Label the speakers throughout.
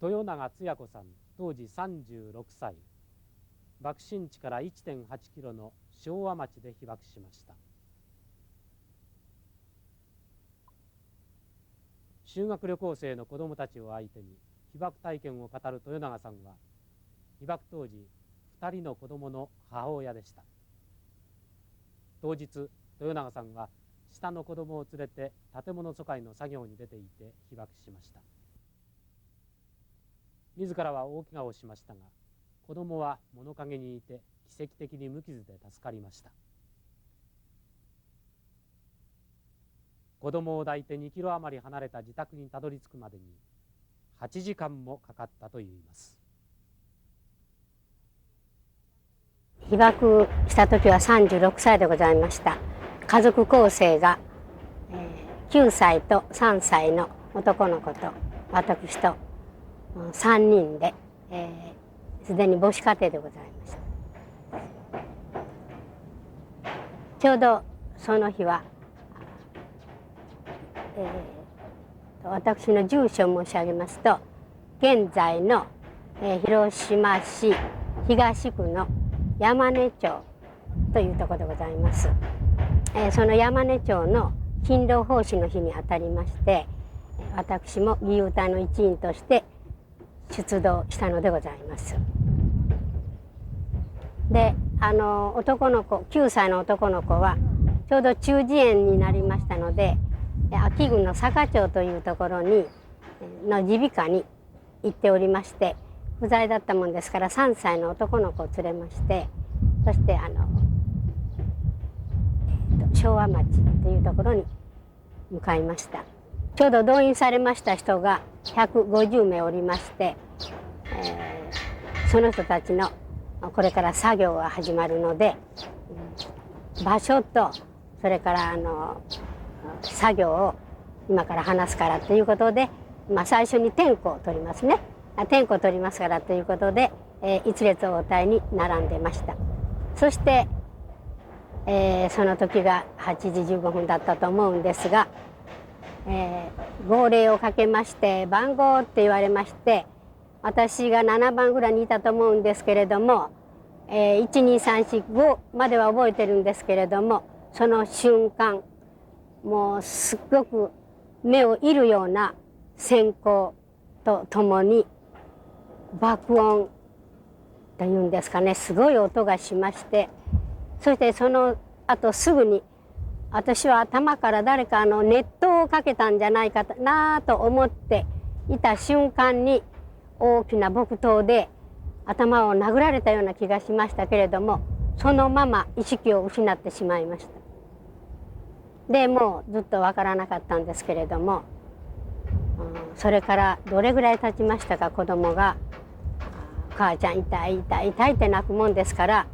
Speaker 1: 豊永つや子さん、当時36歳、爆心地から 1.8 キロの昭和町で被爆しました。修学旅行生の子どもたちを相手に被爆体験を語る豊永さんは、被爆当時2人の子どもの母親でした。当日、豊永さんは下の子どもを連れて建物疎開の作業に出ていて被爆しました。自らは大怪我をしましたが、子どもは物陰にいて奇跡的に無傷で助かりました。子どもを抱いて2キロ余り離れた自宅にたどり着くまでに8時間もかかったといいます。
Speaker 2: 被爆した時は36歳でございました。家族構成が、9歳と3歳の男の子と私と3人で、すでに母子家庭でございました。ちょうどその日は私の住所を申し上げますと、現在の、広島市東区の山根町というところでございます。その山根町の勤労奉仕の日にあたりまして、私も義勇隊の一員として出動したのでございます。で、男の子、9歳の男の子はちょうど中耳炎になりましたので、秋郡の坂町というところにの耳鼻科に行っておりまして、不在だったもんですから3歳の男の子を連れまして、そして昭和町というところに向かいました。ちょうど動員されました人が150名おりまして、その人たちのこれから作業が始まるので、場所とそれから作業を今から話すからということで、最初に点呼を取りますね。点呼を取りますからということで、一列応対に並んでました。そして、その時が8時15分だったと思うんですが、号令をかけまして番号って言われまして、私が7番ぐらいにいたと思うんですけれども、12345までは覚えてるんですけれども、その瞬間もうすっごく目を射るような閃光とともに爆音というんですかね、すごい音がしまして、そしてその後すぐに私は頭から誰か熱湯をかけたんじゃないかなと思っていた瞬間に、大きな木刀で頭を殴られたような気がしましたけれども、そのまま意識を失ってしまいました。でもうずっとわからなかったんですけれども、それからどれぐらい経ちましたか、子供が「母ちゃん痛い痛い痛い」って泣くもんですから、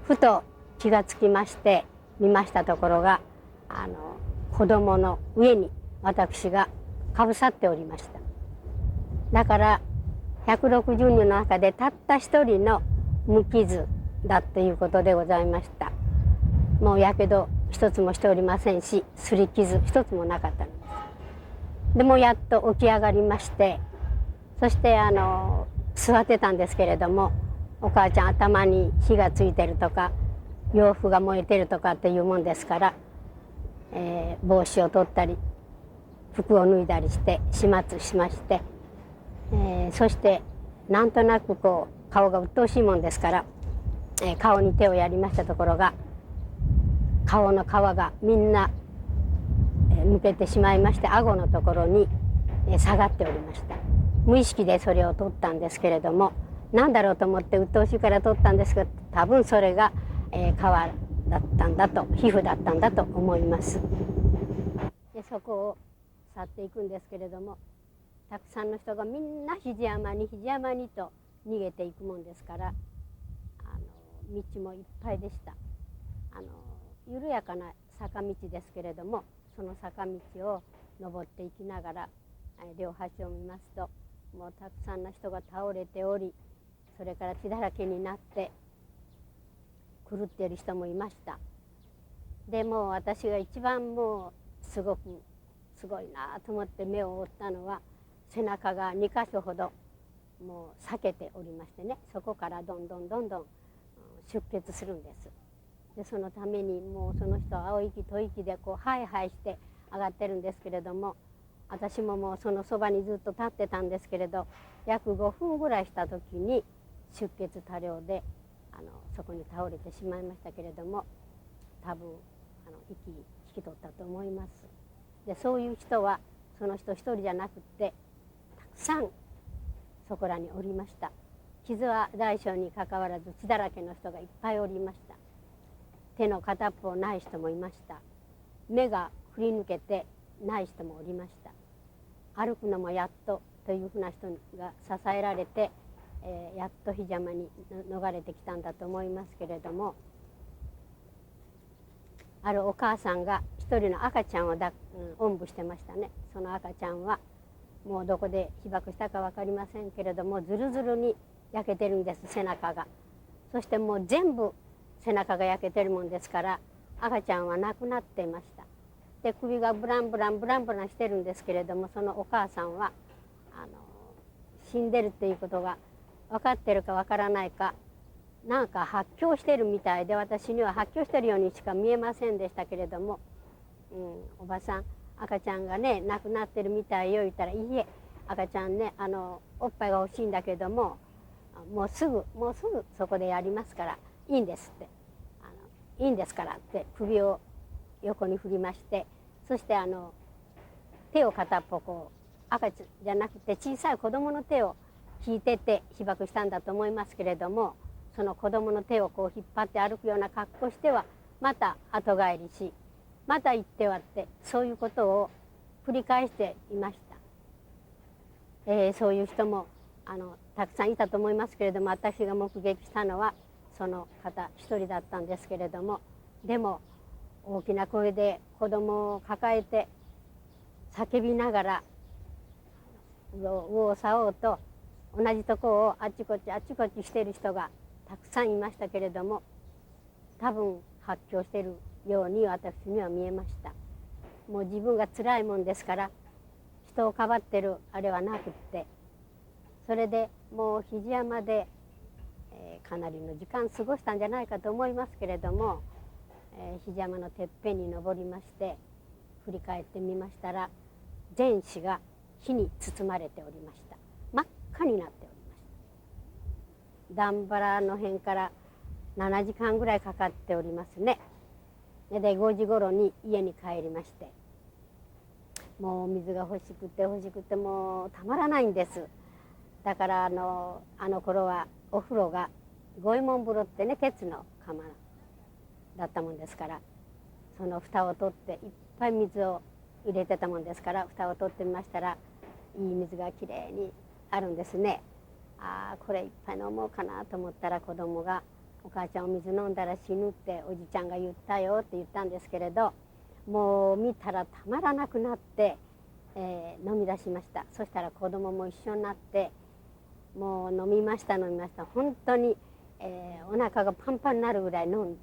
Speaker 2: ふと気がつきまして見ましたところが、子供の上に私がかぶさっておりました。だから160人の中でたった一人の無傷だということでございました。もうやけど一つもしておりませんし、擦り傷一つもなかったのです。でもやっと起き上がりまして、そして座ってたんですけれども、お母ちゃん頭に火がついてるとか洋服が燃えてるとかっていうもんですから、帽子を取ったり服を脱いだりして始末しまして、そしてなんとなくこう顔が鬱陶しいもんですから、顔に手をやりましたところが、顔の皮がみんな抜けてしまいまして、顎のところに下がっておりました。無意識でそれを取ったんですけれども、何だろうと思って鬱陶しいから取ったんですが、多分それが、皮だったんだと、皮膚だったんだと思います。でそこを去っていくんですけれども、たくさんの人がみんな肘山に肘山にと逃げていくもんですから、道もいっぱいでした。緩やかな坂道ですけれども、その坂道を登っていきながら、両端を見ますと、もうたくさんの人が倒れており、それから血だらけになって狂っている人もいました。でもう私が一番もうすごいなと思って目を覆ったのは、背中が2箇所ほどもう避けておりましてね、そこからどんどん出血するんです。でそのためにもうその人は青息吐息でこうハイハイして上がってるんですけれども、私ももうそのそばにずっと立ってたんですけれど、約5分ぐらいした時に出血多量でそこに倒れてしまいましたけれども、多分息引き取ったと思います。でそういう人はその人一人じゃなくってたくさんそこらにおりました。傷は大小にかかわらず血だらけの人がいっぱいおりました。手の片っぽない人もいました。目が振り抜けてない人もおりました。歩くのもやっとというふうな人が支えられて、やっと檜山に逃れてきたんだと思いますけれども、あるお母さんが一人の赤ちゃんをおんぶしてましたね。その赤ちゃんはもうどこで被爆したか分かりませんけれども、ずるずるに焼けてるんです、背中が。そしてもう全部背中が焼けてるもんですから、赤ちゃんは亡くなっていました。で首がブランブランしてるんですけれども、そのお母さんは死んでるっていうことが分かってるか分からないか、なんか発狂してるみたいで、私には発狂してるようにしか見えませんでしたけれども、おばさん赤ちゃんがね亡くなってるみたいよ言ったら、いいえ赤ちゃんねおっぱいが欲しいんだけども、もうすぐそこでやりますからいいんですって、いいんですからって首を横に振りまして、そして手を片っぽこう赤ちゃんじゃなくて小さい子供の手を引いてて被爆したんだと思いますけれども、その子供の手をこう引っ張って歩くような格好してはまた後帰りし、また行ってはって、そういうことを繰り返していました。そういう人もたくさんいたと思いますけれども、私が目撃したのはその方一人だったんですけれども、でも大きな声で子供を抱えて叫びながら右往左往と同じとこをあちこちしている人がたくさんいましたけれども、多分発狂しているように私には見えました。もう自分が辛いもんですから人をかばってるあれはなくって、それでもう檜山で、かなりの時間過ごしたんじゃないかと思いますけれども、檜山のてっぺんに登りまして振り返ってみましたら、全市が火に包まれておりました。真っ赤になっておりました。段原の辺から7時間ぐらいかかっておりますね。で5時頃に家に帰りまして、もう水が欲しくてもうたまらないんです。だからあの頃はお風呂が五右衛門風呂ってね、鉄の釜だったもんですから、その蓋を取っていっぱい水を入れてたもんですから、蓋を取ってみましたらいい水がきれいにあるんですね。ああこれいっぱい飲もうかなと思ったら、子供が「お母ちゃんお水飲んだら死ぬっておじちゃんが言ったよ」って言ったんですけれど、もう見たらたまらなくなって、飲み出しました。そしたら子供も一緒になってもう飲みました本当に、お腹がパンパンになるぐらい飲んで、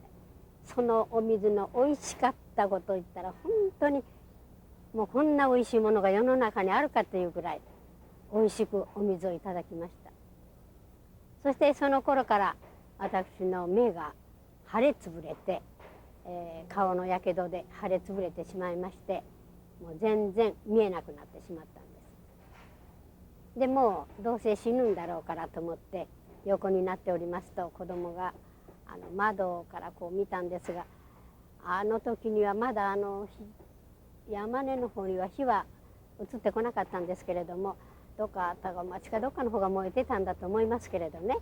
Speaker 2: そのお水のおいしかったことを言ったら、本当にもうこんなおいしいものが世の中にあるかというぐらいおいしくお水をいただきました。そしてその頃から私の目が腫れつぶれて、顔のやけどで腫れつぶれてしまいまして、もう全然見えなくなってしまったんです。でもうどうせ死ぬんだろうからと思って横になっておりますと、子供が窓からこう見たんですが、あの時にはまだ山根の方には火は移ってこなかったんですけれども、どっか高町かどっかの方が燃えてたんだと思いますけれどね、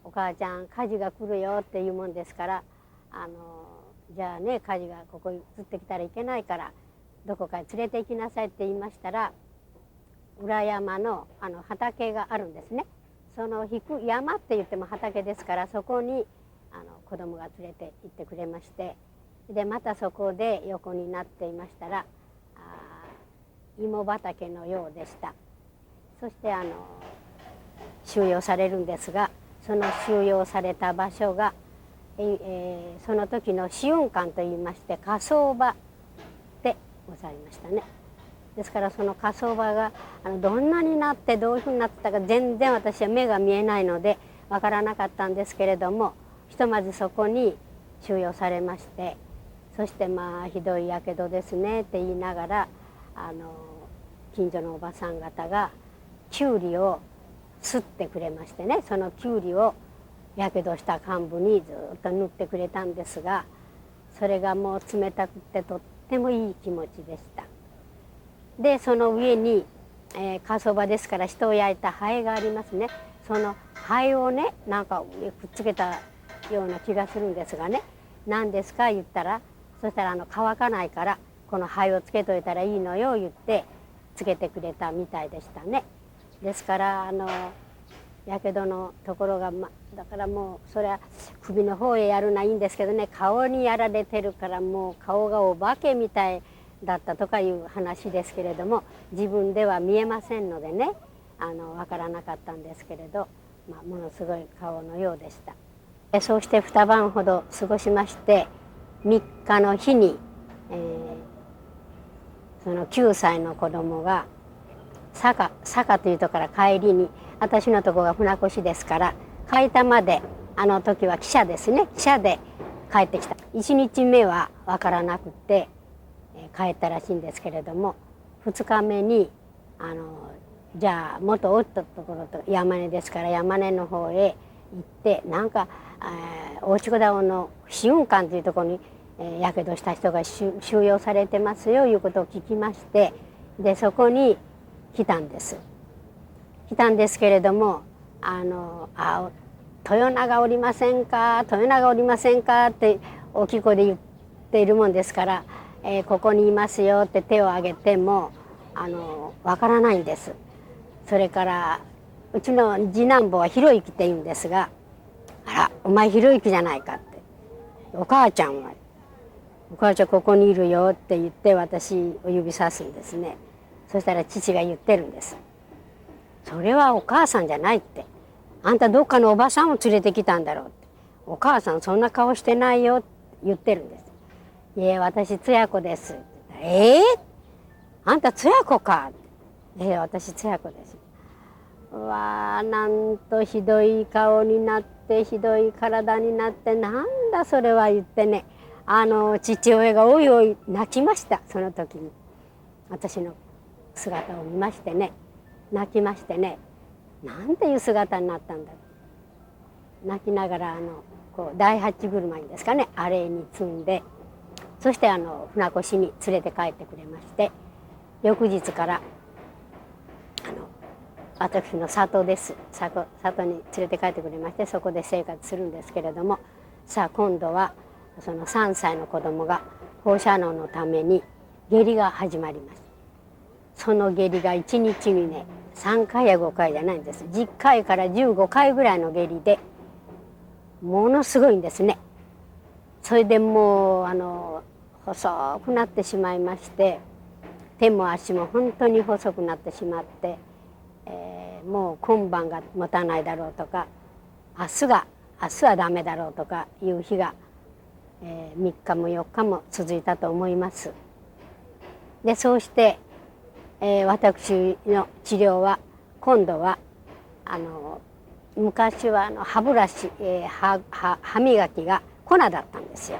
Speaker 2: お母ちゃん火事が来るよっていうもんですから、じゃあね火事がここに移ってきたらいけないからどこかへ連れて行きなさいって言いましたら、裏山の畑があるんですね。その引く山って言っても畑ですから、そこに子供が連れて行ってくれまして、でまたそこで横になっていましたら、芋畑のようでした。そして収容されるんですが、その収容された場所が、その時の試運館といいまして火葬場でございましたね。ですからその火葬場がどんなになってどういうふうになってたか全然私は目が見えないのでわからなかったんですけれども、ひとまずそこに収容されまして、そしてまあひどいやけどですねって言いながら近所のおばさん方がきゅうりをすってくれましてね、そのきゅうりをやけどした患部にずっと塗ってくれたんですが、それがもう冷たくてとってもいい気持ちでした。でその上に、火葬場ですから人を焼いた灰がありますね。その灰をねなんか上くっつけたような気がするんですがね、何ですか言ったら、そしたら乾かないからこの灰をつけといたらいいのよ言ってつけてくれたみたいでしたね。ですからやけどのところが、だからもうそれは首の方へやるのはいいんですけどね、顔にやられてるからもう顔がお化けみたいだったとかいう話ですけれども、自分では見えませんのでね分からなかったんですけれど、ものすごい顔のようでした。そうして2晩ほど過ごしまして、3日の日に、その9歳の子供が坂というところから帰りに、私のとこが船越ですから海田まで時は汽車ですね、汽車で帰ってきた。1日目は分からなくて帰ったらしいんですけれども、2日目にじゃあ元おったところと山根ですから山根の方へ行って、なんか大筑田尾の死運館というところにやけどした人が収容されてますよいうことを聞きまして、でそこに来たんですけれども、豊永おりませんか、豊永おりませんかって大きい声で言っているもんですから、ここにいますよって手を挙げてもわからないんです。それからうちの次男坊はひろゆきって言うんですが、あらお前ひろゆきじゃないかって、お母ちゃんはお母ちゃんここにいるよって言って私を指さすんですね。そしたら父が言ってるんです。それはお母さんじゃないって、あんたどっかのおばさんを連れてきたんだろうって、お母さんそんな顔してないよって言ってるんです。いえ私つや子ですって。あんたつや子かって。私つや子です。わあなんとひどい顔になってひどい体になって、なんだそれは言ってね、父親がおいおい泣きました。その時に私の姿を見ましてね、泣きましてね、なんていう姿になったんだ、泣きながらこう第八車にですかね、あれに積んで、そして船越に連れて帰ってくれまして、翌日から私の里です、里に連れて帰ってくれまして、そこで生活するんですけれども、さあ今度はその3歳の子供が放射能のために下痢が始まります。その下痢が1日にね3回や5回じゃないんです、10回から15回ぐらいの下痢でものすごいんですね。それでもう細くなってしまいまして、手も足も本当に細くなってしまって、もう今晩が持たないだろうとか、明日はダメだろうとかいう日が、3日も4日も続いたと思います。でそうして、私の治療は今度は昔は歯ブラシ、歯磨きが粉だったんですよ。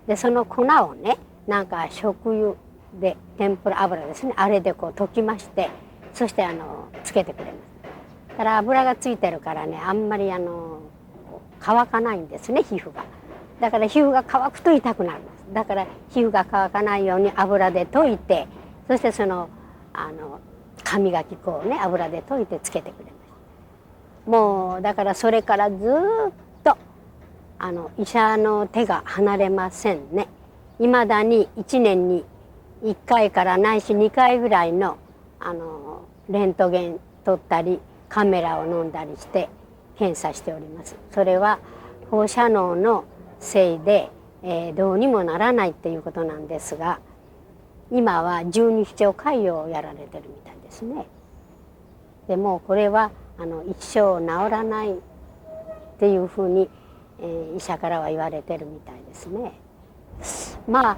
Speaker 2: でその粉をねなんか食油で天ぷら油ですね、あれでこう溶きまして、そしてつけてくれます。ただ油がついてるからね、あんまり乾かないんですね皮膚が。だから皮膚が乾くと痛くなるんです。だから皮膚が乾かないように油で溶いて、そしてその歯磨き粉をね油で溶いてつけてくれます。もうだからそれからずっと医者の手が離れませんね。いまだに1年に1回からないし2回ぐらいのレントゲン取ったりカメラを飲んだりして検査しております。それは放射能のせいで、どうにもならないっていうことなんですが、今は十二指腸潰瘍をやられてるみたいですね。でもこれは一生治らないっていうふうに、医者からは言われてるみたいですね。まあ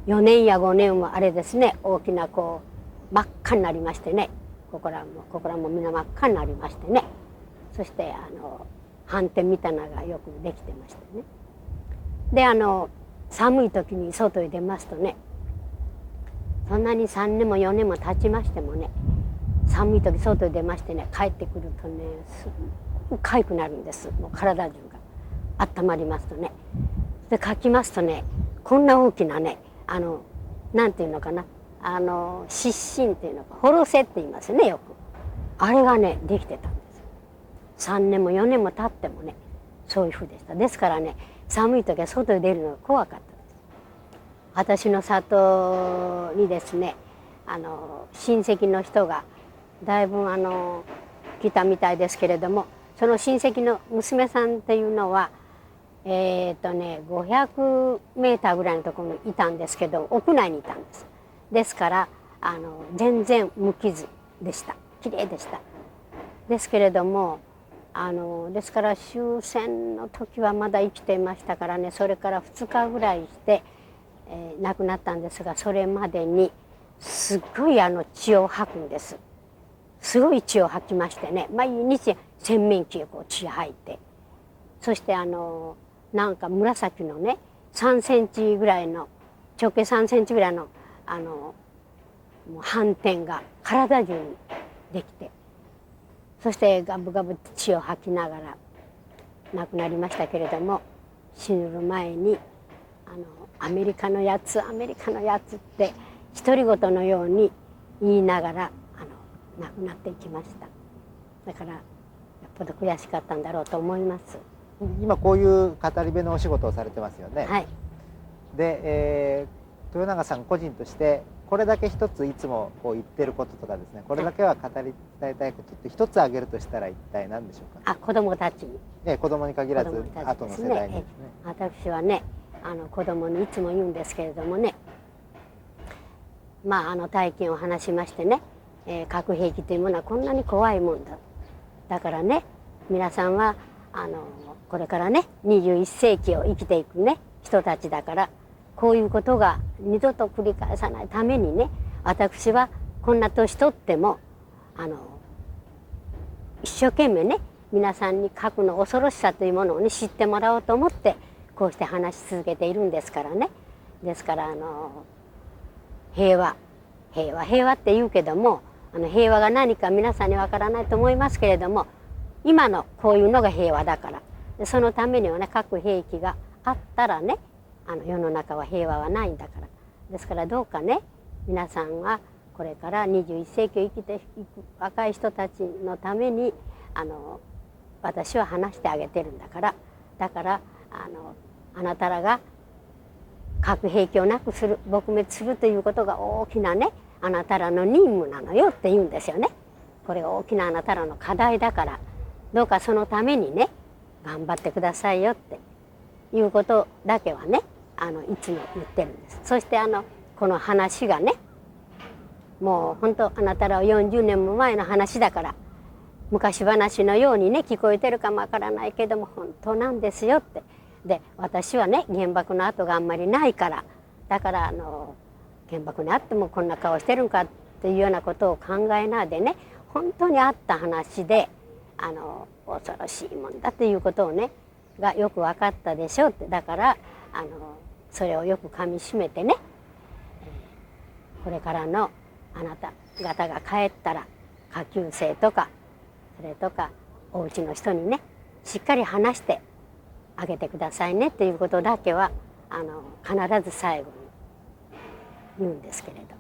Speaker 2: 4年や5年もあれですね、大きなこう真っ赤になりましてね、ここらもみんな真っ赤になりましてね、そして斑点みたいなのがよくできてましてね。で寒い時に外へ出ますとね、そんなに3年も4年も経ちましてもね、寒い時外へ出ましてね、帰ってくるとねすごく痒くなるんです。もう体中が温まりますとね。でかきますとね、こんな大きなねなんていうのかな、湿疹っていうのか、ホロセって言いますよね、よく。あれがねできてたんです。3年も4年も経ってもねそういうふうでした。ですからね、寒い時は外へ出るのが怖かったです。私の里にですね、親戚の人がだいぶ来たみたいですけれども、その親戚の娘さんっていうのは500メーターぐらいのところにいたんですけど、屋内にいたんです。ですから全然無傷でした。きれいでした。ですけれどもですから終戦の時はまだ生きていましたからね、それから2日ぐらいして亡くなったんですが、それまでにすっごい血を吐くんです。すごい血を吐きましてね、毎日洗面器へこう血を吐いて、そしてなんか紫のね3センチぐらいの直径3センチぐらいのもう斑点が体中にできて、そしてガブガブ血を吐きながら亡くなりましたけれども、死ぬ前にアメリカのやつアメリカのやつって独り言のように言いながら亡くなっていきました。だからやっぽど悔しかったんだろうと思います。
Speaker 3: 今こういう語り部のお仕事をされてますよね。
Speaker 2: はい。
Speaker 3: で、豊永さん個人としてこれだけ一ついつもこう言ってることとかですね、これだけは語り伝えたいことって一つ挙げるとしたら一体何でしょうか。
Speaker 2: 子供たちに。
Speaker 3: 子供に限らず後の世代にですね。
Speaker 2: 私はね子供にいつも言うんですけれどもね、体験を話しましてね、核兵器というものはこんなに怖いもんだ。だからね、皆さんはこれからね21世紀を生きていくね人たちだから、こういうことが二度と繰り返さないためにね、私はこんな年取っても一生懸命ね皆さんに核の恐ろしさというものをね知ってもらおうと思ってこうして話し続けているんですからね。ですから平和って言うけども、平和が何か皆さんにわからないと思いますけれども、今のこういうのが平和だから、そのためにはね核兵器があったらね世の中は平和はないんだから。ですからどうかね皆さんはこれから21世紀を生きていく若い人たちのために私は話してあげてるんだから、だからあなたらが核兵器をなくする撲滅するということが大きなねあなたらの任務なのよって言うんですよね。これが大きなあなたらの課題だから、どうかそのためにね頑張ってくださいよっていうことだけはねいつも言ってるんです。そしてこの話がねもう本当あなたらは40年も前の話だから昔話のようにね聞こえてるかもわからないけども本当なんですよって。で私はね原爆の跡があんまりないから、だから原爆にあってもこんな顔してるんかっていうようなことを考えないでね、本当にあった話で恐ろしいもんだということをねがよく分かったでしょうって。だからそれをよくかみしめてね、これからのあなた方が帰ったら下級生とかそれとかお家の人にねしっかり話してあげてくださいねっていうことだけは必ず最後に言うんですけれど。